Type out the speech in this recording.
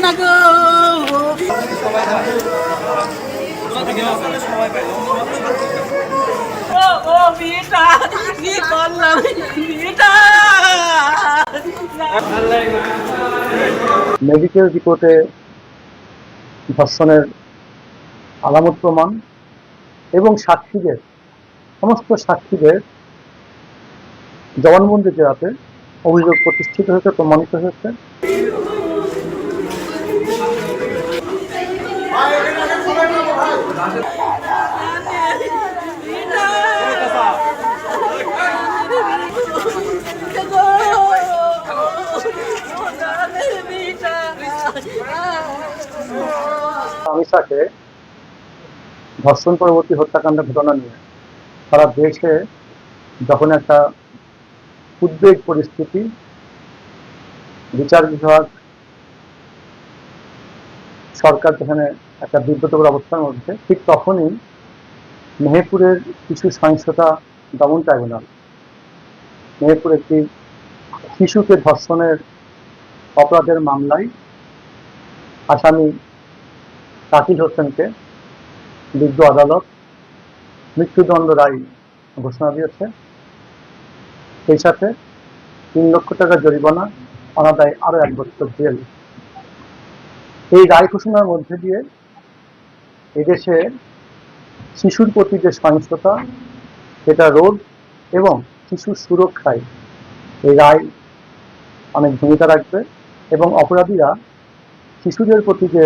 না গো। ও বিটা কি করলাম বিটা। মেডিকেল রিপোর্টে ধর্ষণের আলামত প্রমাণ এবং সাক্ষীদের সমস্ত সাক্ষীদের জবানবন্দি দেওয়াতে অভিযোগ প্রতিষ্ঠিত হয়েছে, প্রমাণিত হয়েছে। আমিষাকে ধর্ষণ পরবর্তী হত্যাকাণ্ডের ঘটনা নিয়ে সারা দেশে যখন একটা উদ্বেগ পরিস্থিতি, বিচার বিভাগ, সরকার যেখানে একটা বিব্রতকর অবস্থার মধ্যে, ঠিক তখনই মেহেরপুরের শিশু সহিংসতা দমন ট্রাইব্যুনাল মেহেরপুর একটি শিশুকে ধর্ষণের অপরাধের মামলায় আসামি শাকিল হোসেনকে বিজ্ঞ আদালত মৃত্যুদণ্ড রায় ঘোষণা দিয়েছে। সেই সাথে ৩ লক্ষ টাকা জরিমানা, অনাদায়ে আরো 1 বছর জেল। এই রায় ঘোষণার মধ্যে দিয়ে এদেশে শিশুর প্রতি যে সহিংসতা সেটা রোধ এবং শিশুর সুরক্ষায় এই রায় অনেক ভূমিকা রাখবে এবং অপরাধীরা শিশুদের প্রতি যে